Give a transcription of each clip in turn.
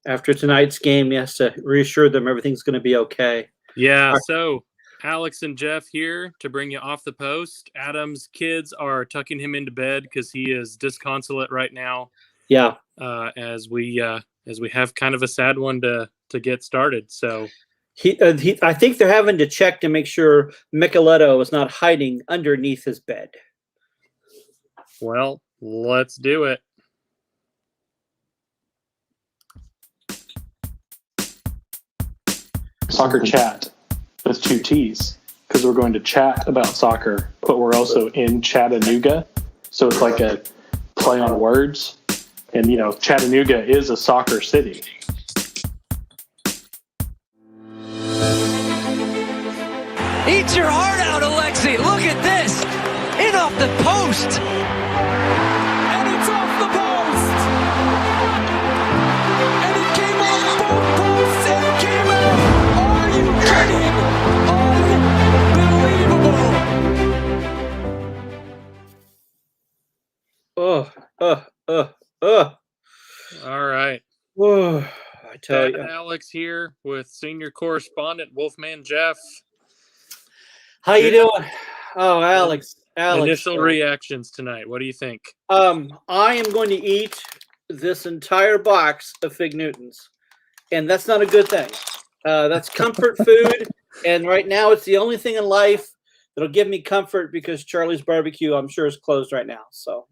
After tonight's game, he has to reassure them everything's going to be okay. Yeah, so Alex and Jeff here to bring you off the post. Adam's kids are tucking him into bed because he is disconsolate right now. Yeah. As we have kind of a sad one to get started. So I think they're having to check to make sure Micheletto is not hiding underneath his bed. Well, let's do it. Soccer chat with 2 T's because we're going to chat about soccer, but we're also in Chattanooga. So it's like a play on words. And, Chattanooga is a soccer city. Eat your heart out, Alexi. Look at this. In off the post. And it's off the post. And it came off both posts and came out. Are you kidding? Unbelievable. All right. I tell you. Alex here with senior correspondent Wolfman Jeff. How you doing? Oh, Alex. Initial reactions tonight. What do you think? I am going to eat this entire box of Fig Newtons, and that's not a good thing. That's comfort food, and right now it's the only thing in life that'll give me comfort because Charlie's Barbecue, I'm sure, is closed right now. So,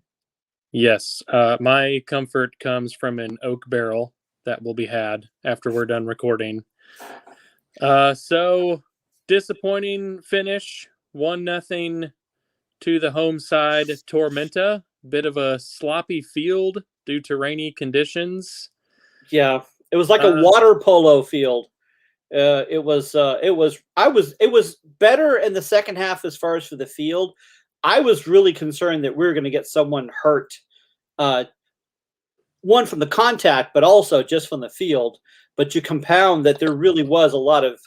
yes, my comfort comes from an oak barrel that will be had after we're done recording. So disappointing finish, 1-0 to the home side. Tormenta, bit of a sloppy field due to rainy conditions. Yeah, it was like a water polo field. It was better in the second half as far as for the field. I was really concerned that we were going to get someone hurt. One from the contact, but also just from the field. But you compound that there really was a lot of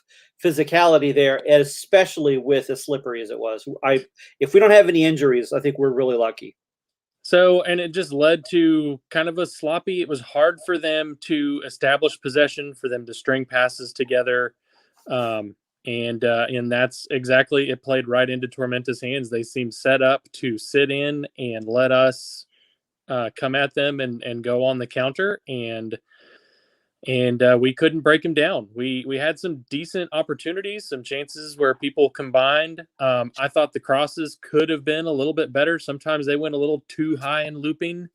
physicality there, especially with as slippery as it was. If we don't have any injuries, I think we're really lucky. So, and it just led to kind of a sloppy, it was hard for them to establish possession, for them to string passes together. And that's exactly, it played right into Tormenta's hands. They seemed set up to sit in and let us come at them and go on the counter. And we couldn't break them down. We had some decent opportunities, some chances where people combined. I thought the crosses could have been a little bit better. Sometimes they went a little too high and looping.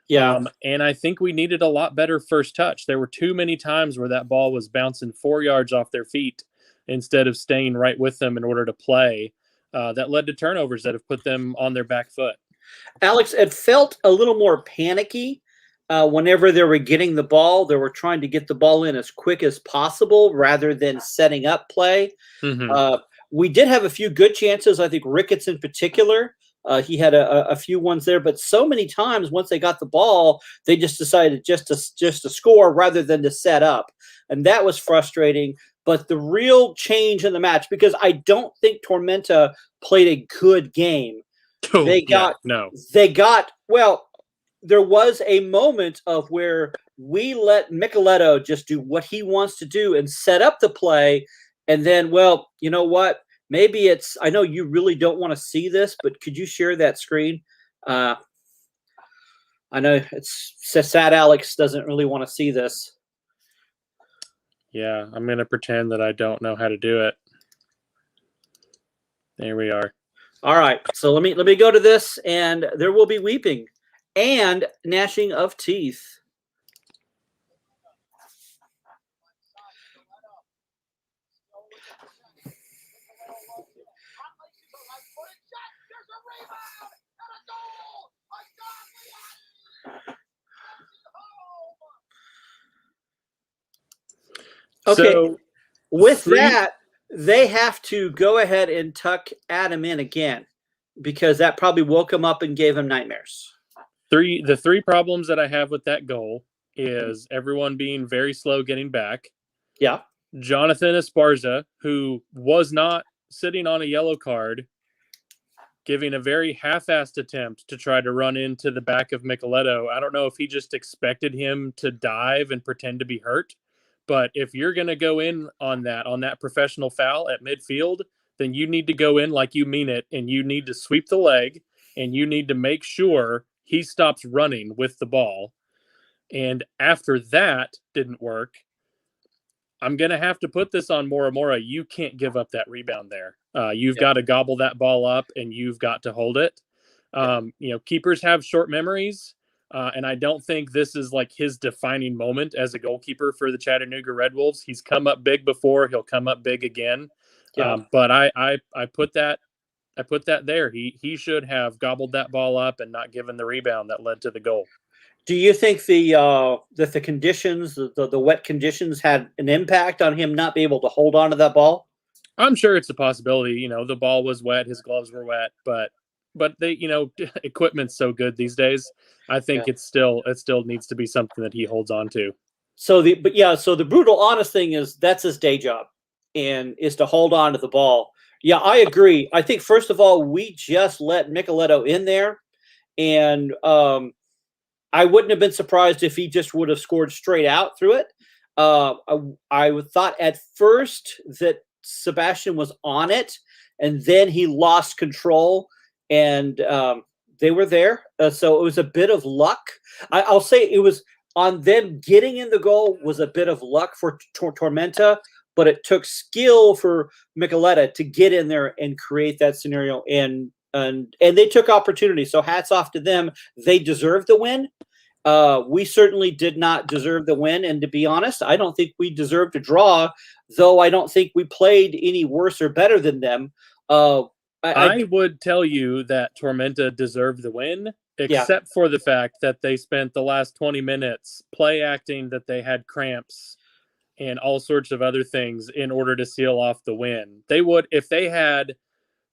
Yeah. And I think we needed a lot better first touch. There were too many times where that ball was bouncing 4 yards off their feet instead of staying right with them in order to play. That led to turnovers that have put them on their back foot. Alex, it felt a little more panicky. Whenever they were getting the ball, they were trying to get the ball in as quick as possible rather than setting up play. Mm-hmm. We did have a few good chances. I think Ricketts in particular, he had a few ones there, but so many times once they got the ball, they just decided just to score rather than to set up. And that was frustrating. But the real change in the match, because I don't think Tormenta played a good game. There was a moment of where we let Micheletto just do what he wants to do and set up the play. And then, well, you know what? Maybe I know you really don't want to see this, but could you share that screen? I know it's sad Alex doesn't really want to see this. Yeah, I'm going to pretend that I don't know how to do it. There we are. All right. So let me go to this, and there will be weeping and gnashing of teeth. Okay, so with that, they have to go ahead and tuck Adam in again because that probably woke him up and gave him nightmares. The three problems that I have with that goal is everyone being very slow getting back. Yeah. Jonathan Esparza, who was not sitting on a yellow card, giving a very half-assed attempt to try to run into the back of Micheletto. I don't know if he just expected him to dive and pretend to be hurt, but if you're going to go in on that professional foul at midfield, then you need to go in like you mean it, and you need to sweep the leg, and you need to make sure he stops running with the ball. And after that didn't work, I'm going to have to put this on Moramora. You can't give up that rebound there. You've got to gobble that ball up, and you've got to hold it. Keepers have short memories, and I don't think this is like his defining moment as a goalkeeper for the Chattanooga Red Wolves. He's come up big before. He'll come up big again. Yeah. But I put that there. He should have gobbled that ball up and not given the rebound that led to the goal. Do you think that the conditions, the wet conditions, had an impact on him not being able to hold on to that ball? I'm sure it's a possibility. The ball was wet, his gloves were wet, but they, equipment's so good these days. I think it still needs to be something that he holds on to. So the brutal honest thing is that's his day job, and is to hold on to the ball. Yeah, I agree. I think first of all, we just let Micheletto in there, and I wouldn't have been surprised if he just would have scored straight out through it. I thought at first that Sebastian was on it, and then he lost control, and they were there. So it was a bit of luck. I'll say it was on them getting in the goal was a bit of luck for Tormenta, but it took skill for Micheletto to get in there and create that scenario. And they took opportunity. So hats off to them. They deserved the win. We certainly did not deserve the win. And to be honest, I don't think we deserved a draw, though I don't think we played any worse or better than them. I would tell you that Tormenta deserved the win, except for the fact that they spent the last 20 minutes play acting that they had cramps and all sorts of other things in order to seal off the win. They would, if they had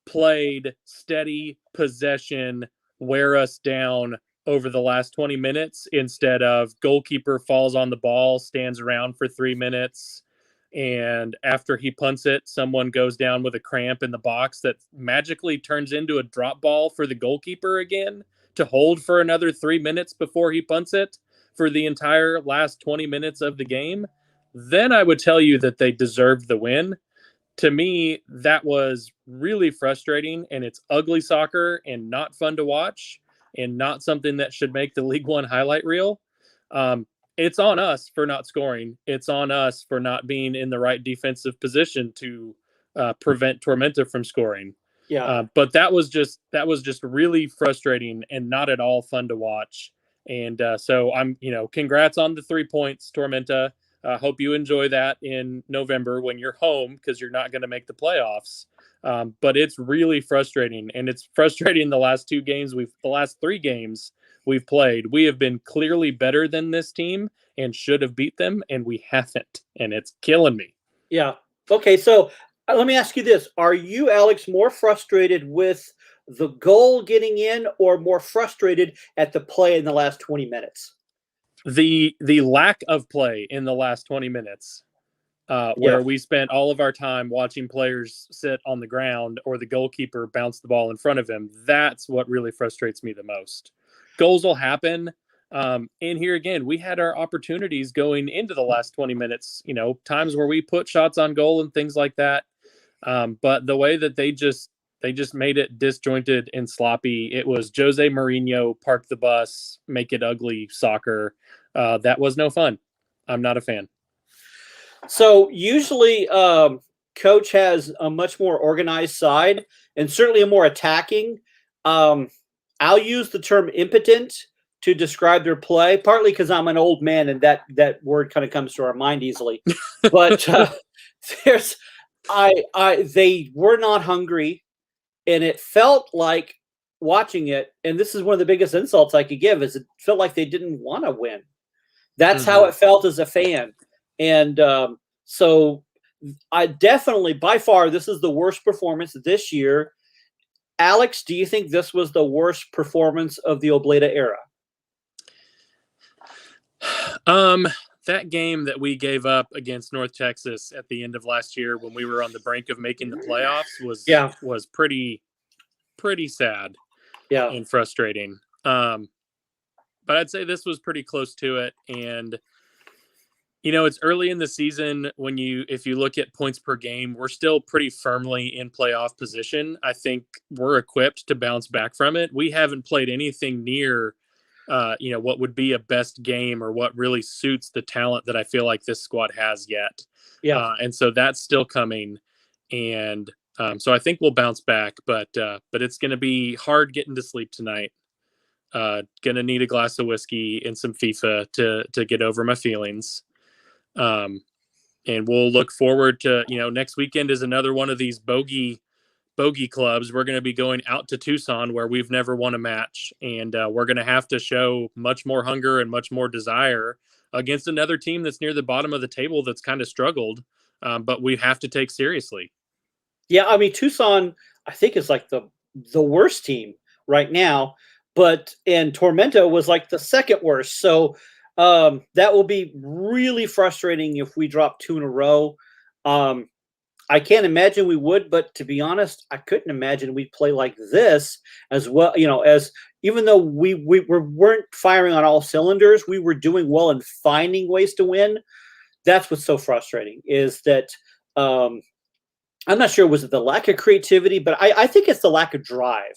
played steady possession, wear us down over the last 20 minutes instead of goalkeeper falls on the ball, stands around for 3 minutes, and after he punts it, someone goes down with a cramp in the box that magically turns into a drop ball for the goalkeeper again to hold for another 3 minutes before he punts it for the entire last 20 minutes of the game, then I would tell you that they deserved the win. To me, that was really frustrating, and it's ugly soccer and not fun to watch and not something that should make the League One highlight reel. It's on us for not scoring. It's on us for not being in the right defensive position to prevent Tormenta from scoring. Yeah. But that was just really frustrating and not at all fun to watch. And so I'm, congrats on the 3 points, Tormenta. Hope you enjoy that in November when you're home, because you're not going to make the playoffs. But it's really frustrating, and it's frustrating the last 3 games we've played. We have been clearly better than this team and should have beat them, and we haven't, and it's killing me. Yeah. Okay, so let me ask you this. Are you, Alex, more frustrated with the goal getting in or more frustrated at the play in the last 20 minutes? The lack of play in the last 20 minutes, where we spent all of our time watching players sit on the ground or the goalkeeper bounce the ball in front of him. That's what really frustrates me the most. Goals will happen. And here again, we had our opportunities going into the last 20 minutes, times where we put shots on goal and things like that. But the way that they just made it disjointed and sloppy. It was Jose Mourinho, park the bus, make it ugly soccer. That was no fun. I'm not a fan. So usually coach has a much more organized side and certainly a more attacking. I'll use the term impotent to describe their play, partly because I'm an old man and that word kind of comes to our mind easily. But they were not hungry, and it felt like watching it, and this is one of the biggest insults I could give, is it felt like they didn't want to win. That's how it felt as a fan. And so I definitely, by far, this is the worst performance this year. Alex, do you think this was the worst performance of the Obleda era? That game that we gave up against North Texas at the end of last year when we were on the brink of making the playoffs was pretty pretty sad Yeah. and frustrating. But I'd say this was pretty close to it. And, it's early in the season if you look at points per game, we're still pretty firmly in playoff position. I think we're equipped to bounce back from it. We haven't played anything near, what would be a best game or what really suits the talent that I feel like this squad has yet. Yeah. And so that's still coming. And so I think we'll bounce back, but it's going to be hard getting to sleep tonight. Going to need a glass of whiskey and some FIFA to get over my feelings. And we'll look forward to, next weekend is another one of these bogey clubs. We're going to be going out to Tucson where we've never won a match. And we're going to have to show much more hunger and much more desire against another team that's near the bottom of the table that's kind of struggled. But we have to take seriously. Yeah. I mean, Tucson, I think, is like the worst team right now. And Tormento was like the second worst. So that will be really frustrating if we drop 2 in a row. I can't imagine we would, but to be honest, I couldn't imagine we'd play like this as well. As even though we weren't firing on all cylinders, we were doing well and finding ways to win. That's what's so frustrating is that I'm not sure, was it the lack of creativity, but I think it's the lack of drive.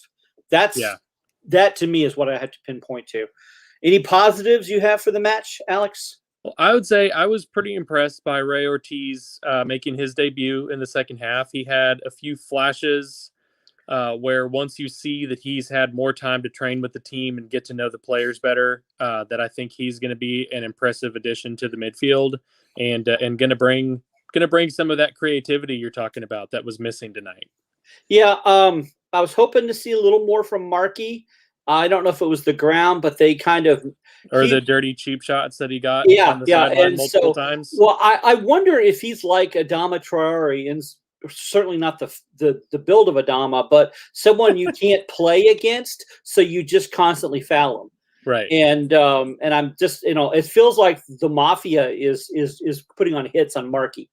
That to me is what I have to pinpoint to. Any positives you have for the match, Alex? Well, I would say I was pretty impressed by Ray Ortiz making his debut in the second half. He had a few flashes where once you see that he's had more time to train with the team and get to know the players better, that I think he's going to be an impressive addition to the midfield and going to bring some of that creativity you're talking about that was missing tonight. Yeah, I was hoping to see a little more from Markey. I don't know if it was the ground, but they kind of the dirty cheap shots that he got on the sideline and multiple times. Well, I wonder if he's like Adama Traore, and certainly not the build of Adama, but someone you can't play against, so you just constantly foul him. Right. And I'm just, it feels like the Mafia is putting on hits on Markey.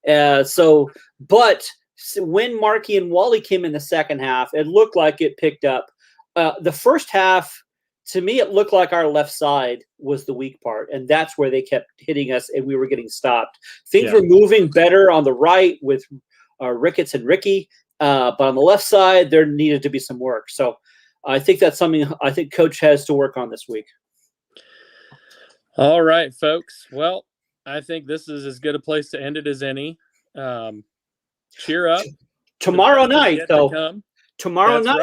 But when Markey and Wally came in the second half, it looked like it picked up. The first half, to me, it looked like our left side was the weak part, and that's where they kept hitting us, and we were getting stopped. Things were moving better on the right with Ricketts and Ricky, but on the left side, there needed to be some work. So I think that's something I think Coach has to work on this week. All right, folks. Well, I think this is as good a place to end it as any. Cheer up. Tomorrow night,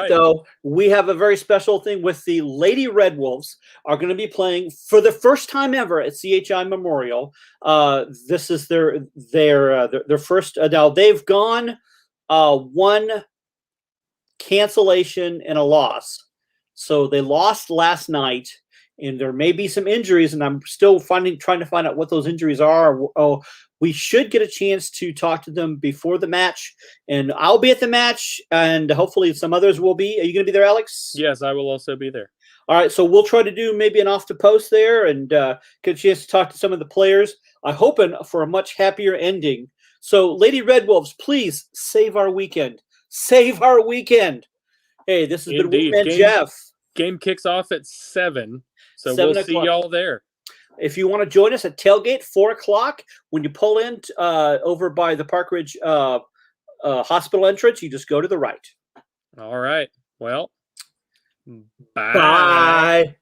though, we have a very special thing with the Lady Red Wolves are going to be playing for the first time ever at CHI Memorial. This is their first. Now they've gone one cancellation and a loss. So they lost last night, and there may be some injuries, and I'm still trying to find out what those injuries are. We should get a chance to talk to them before the match, and I'll be at the match, and hopefully some others will be. Are you going to be there, Alex? Yes, I will also be there. All right, so we'll try to do maybe an off the post there and get a chance to talk to some of the players. I'm hoping for a much happier ending. So, Lady Red Wolves, please save our weekend. Save our weekend. Hey, this has been Wingman Jeff. Game kicks off at 7, so 7 we'll see y'all there. If you want to join us at Tailgate, 4 o'clock, when you pull in over by the Park Ridge Hospital entrance, you just go to the right. All right. Well, bye. Bye.